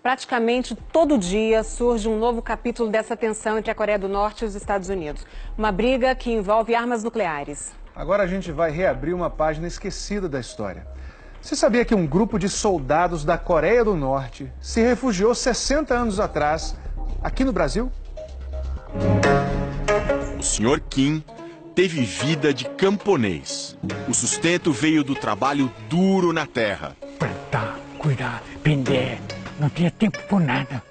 Praticamente todo dia surge um novo capítulo dessa tensão entre a Coreia do Norte e os Estados Unidos. Uma briga que envolve armas nucleares. Agora a gente vai reabrir uma página esquecida da história. Você sabia que um grupo de soldados da Coreia do Norte se refugiou 60 anos atrás aqui no Brasil? O Sr. Kim teve vida de camponês. O sustento veio do trabalho duro na terra. Plantar, cuidar, vender. Não tinha tempo por nada.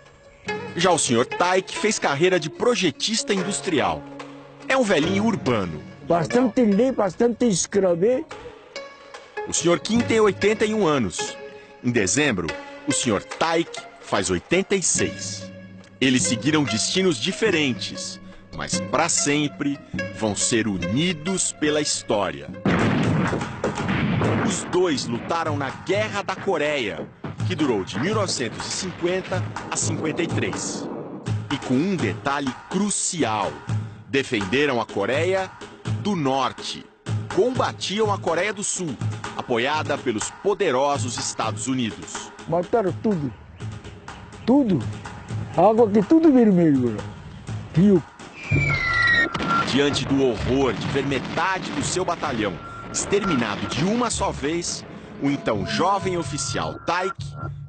Já o Sr. Taik fez carreira de projetista industrial. É um velhinho urbano. Bastante ler, bastante escrever. O Sr. Kim tem 81 anos. Em dezembro, o Sr. Taik faz 86. Eles seguiram destinos diferentes, mas para sempre vão ser unidos pela história. Os dois lutaram na Guerra da Coreia, que durou de 1950 a 53. E com um detalhe crucial: defenderam a Coreia do Norte. Combatiam a Coreia do Sul, apoiada pelos poderosos Estados Unidos. Mataram tudo. Tudo. A água aqui tudo vermelho. Rio. Diante do horror de ver metade do seu batalhão exterminado de uma só vez, o então jovem oficial Taik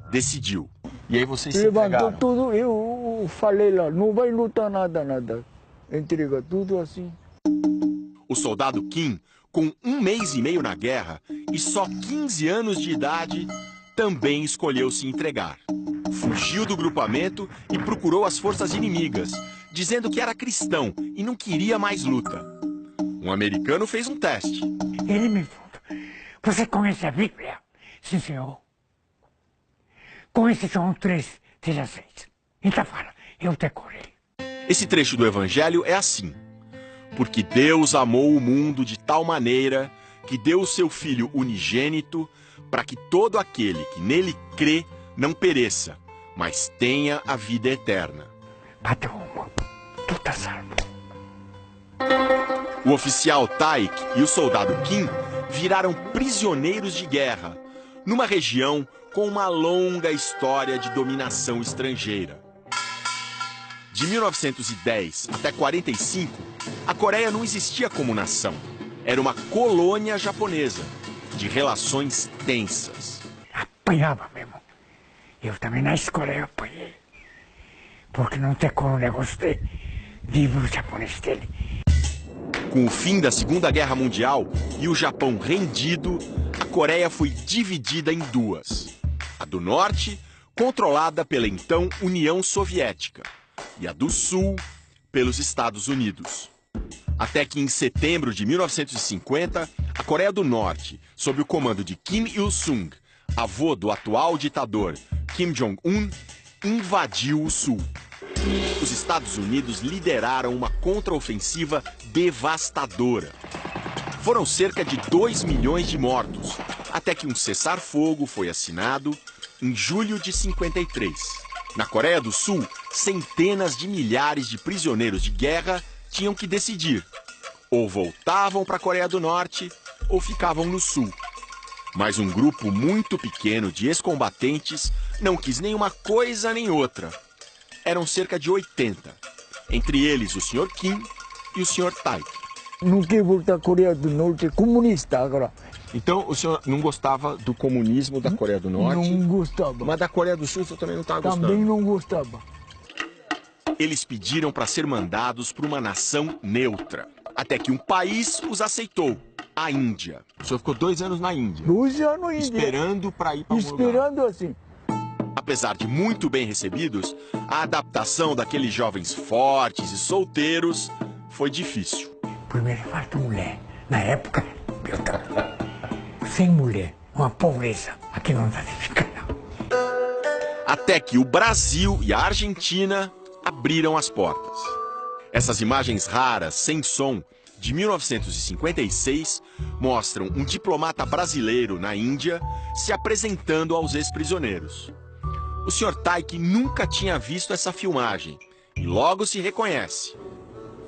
decidiu. E aí vocês se levantou entregaram? tudo, eu falei lá, não vai lutar nada. Entrega tudo assim. O soldado Kim, com 1 mês e meio na guerra e só 15 anos de idade, também escolheu se entregar. Fugiu do grupamento e procurou as forças inimigas, dizendo que era cristão e não queria mais luta. Um americano fez um teste. Ele me falou: você conhece a Bíblia? Sim, senhor. Conhece João 3:16. Então fala, eu decorei. Esse trecho do Evangelho é assim: porque Deus amou o mundo de tal maneira que deu o seu Filho unigênito para que todo aquele que nele crê não pereça, mas tenha a vida eterna. Bateu uma, tu tá salvo. O oficial Taik e o soldado Kim viraram prisioneiros de guerra, numa região com uma longa história de dominação estrangeira. De 1910 até 45, a Coreia não existia como nação. Era uma colônia japonesa, de relações tensas. Apanhava mesmo. Eu também na escola eu apanhei. Porque não tem como negócio de livro japonês dele. Com o fim da Segunda Guerra Mundial e o Japão rendido, a Coreia foi dividida em duas. A do Norte, controlada pela então União Soviética, e a do Sul, pelos Estados Unidos. Até que em setembro de 1950, a Coreia do Norte, sob o comando de Kim Il-sung, avô do atual ditador Kim Jong-un, invadiu o Sul. Os Estados Unidos lideraram uma contraofensiva devastadora. Foram cerca de 2 milhões de mortos, até que um cessar-fogo foi assinado em julho de 53. Na Coreia do Sul, centenas de milhares de prisioneiros de guerra tinham que decidir: ou voltavam para a Coreia do Norte ou ficavam no Sul. Mas um grupo muito pequeno de ex-combatentes não quis nenhuma coisa nem outra. Eram cerca de 80, entre eles o Sr. Kim e o Sr. Taik. Não quer voltar à Coreia do Norte, é comunista agora. Então o senhor não gostava do comunismo da Coreia do Norte? Não gostava. Mas da Coreia do Sul o senhor também não estava gostando? Também não gostava. Eles pediram para ser mandados para uma nação neutra, até que um país os aceitou: a Índia. O senhor ficou 2 anos na Índia? 2 anos na Índia. Esperando para ir para algum lugar. Esperando assim. Apesar de muito bem recebidos, a adaptação daqueles jovens fortes e solteiros foi difícil. Primeiro falta mulher. Na época, eu estava sem mulher, uma pobreza. Aqui não dá de ficar, não. Até que o Brasil e a Argentina abriram as portas. Essas imagens raras, sem som, de 1956, mostram um diplomata brasileiro na Índia se apresentando aos ex-prisioneiros. O Sr. Taik nunca tinha visto essa filmagem e logo se reconhece.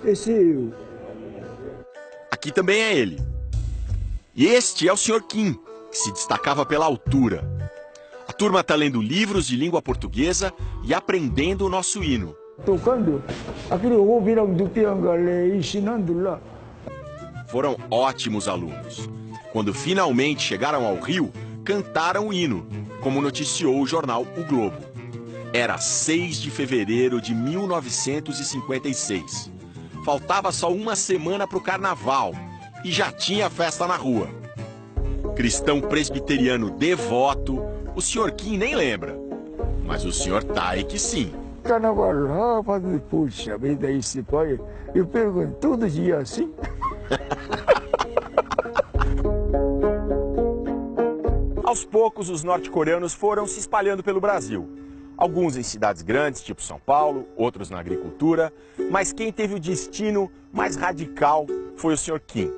Esse é eu. Aqui também é ele. E este é o Sr. Kim, que se destacava pela altura. A turma está lendo livros de língua portuguesa e aprendendo o nosso hino. Tocando aquele ouvirão do Tiangalé ensinando lá. Foram ótimos alunos. Quando finalmente chegaram ao Rio, cantaram o hino, como noticiou o jornal O Globo. Era 6 de fevereiro de 1956. Faltava só uma semana para o carnaval e já tinha festa na rua. Cristão presbiteriano devoto, o Sr. Kim nem lembra, mas o Sr. Taik sim. Carnaval, puxa vida, esse pai, eu pergunto, todo dia assim? Aos poucos, os norte-coreanos foram se espalhando pelo Brasil. Alguns em cidades grandes, tipo São Paulo, outros na agricultura, mas quem teve o destino mais radical foi o Sr. Kim.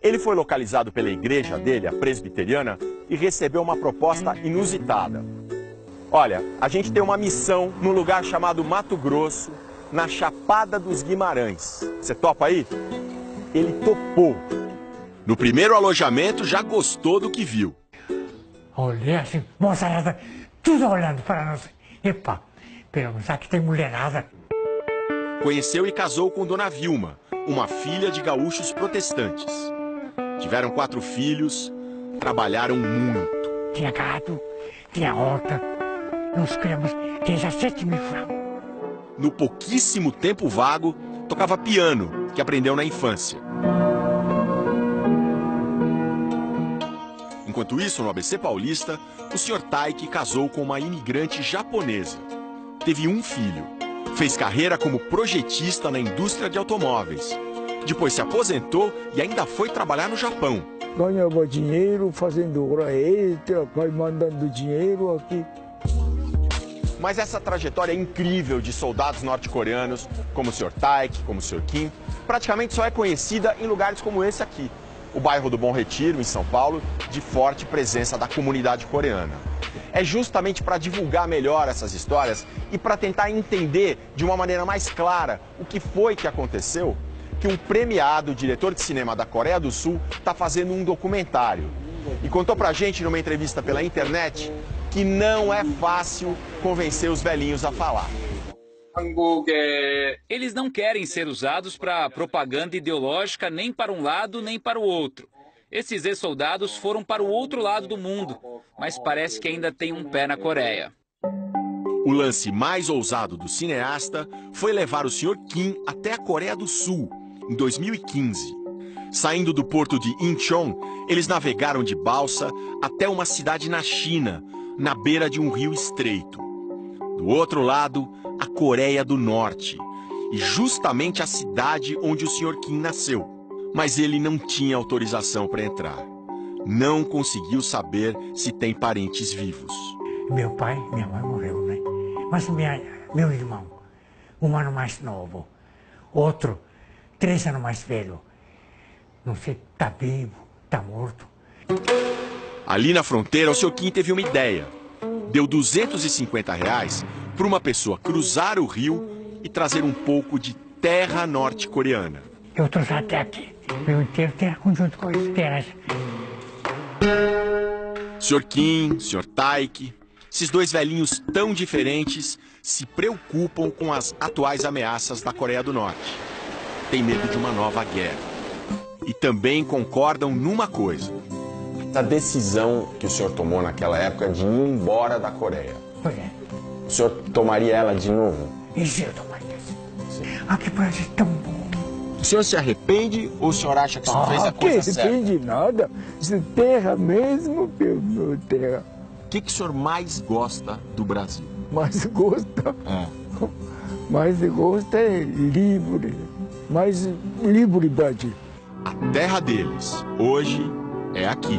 Ele foi localizado pela igreja dele, a presbiteriana, e recebeu uma proposta inusitada. Olha, a gente tem uma missão num lugar chamado Mato Grosso, na Chapada dos Guimarães. Você topa aí? Ele topou. No primeiro alojamento, já gostou do que viu. Olhei assim, moçada, tudo olhando para nós. Epa, perguntar que tem mulherada. Conheceu e casou com Dona Vilma, uma filha de gaúchos protestantes. Tiveram 4 filhos, trabalharam muito. Tinha gado, tinha horta, nós criamos 17 mil francos. No pouquíssimo tempo vago, tocava piano, que aprendeu na infância. Enquanto isso, no ABC Paulista, o Sr. Taik casou com uma imigrante japonesa. Teve um filho. Fez carreira como projetista na indústria de automóveis. Depois se aposentou e ainda foi trabalhar no Japão. Ganhava dinheiro fazendo hora extra, vai mandando dinheiro aqui. Mas essa trajetória incrível de soldados norte-coreanos, como o Sr. Taik, como o Sr. Kim, praticamente só é conhecida em lugares como esse aqui. O bairro do Bom Retiro, em São Paulo, de forte presença da comunidade coreana. É justamente para divulgar melhor essas histórias e para tentar entender de uma maneira mais clara o que foi que aconteceu, que um premiado diretor de cinema da Coreia do Sul está fazendo um documentário. E contou pra gente numa entrevista pela internet que não é fácil convencer os velhinhos a falar. Eles não querem ser usados para propaganda ideológica nem para um lado nem para o outro. Esses ex-soldados foram para o outro lado do mundo, mas parece que ainda tem um pé na Coreia. O lance mais ousado do cineasta foi levar o Sr. Kim até a Coreia do Sul, em 2015. Saindo do porto de Incheon, eles navegaram de balsa até uma cidade na China, na beira de um rio estreito. Do outro lado, a Coreia do Norte, e justamente a cidade onde o Sr. Kim nasceu. Mas ele não tinha autorização para entrar. Não conseguiu saber se tem parentes vivos. Meu pai e minha mãe morreu, né? Mas meu irmão, 1 ano mais novo, outro, 3 anos mais velho. Não sei, tá vivo, tá morto. Ali na fronteira, o Sr. Kim teve uma ideia. Deu R$250 para uma pessoa cruzar o rio e trazer um pouco de terra norte-coreana. Eu trouxe até aqui. Meu inteiro tem conjunto com isso, terras. Sr. Kim, Sr. Taik, esses dois velhinhos tão diferentes se preocupam com as atuais ameaças da Coreia do Norte. Tem medo de uma nova guerra. E também concordam numa coisa. A decisão que o senhor tomou naquela época de ir embora da Coreia. Pois é. O senhor tomaria ela de novo? Isso eu tomaria. Aqui parece tão bom. O senhor se arrepende ou o senhor acha que o senhor fez a coisa certa? Não arrepende nada. Isso é terra mesmo, meu terra. O que o senhor mais gosta do Brasil? Mais gosta? Mais gosta é livre. Mais liberdade. A terra deles, hoje, é aqui.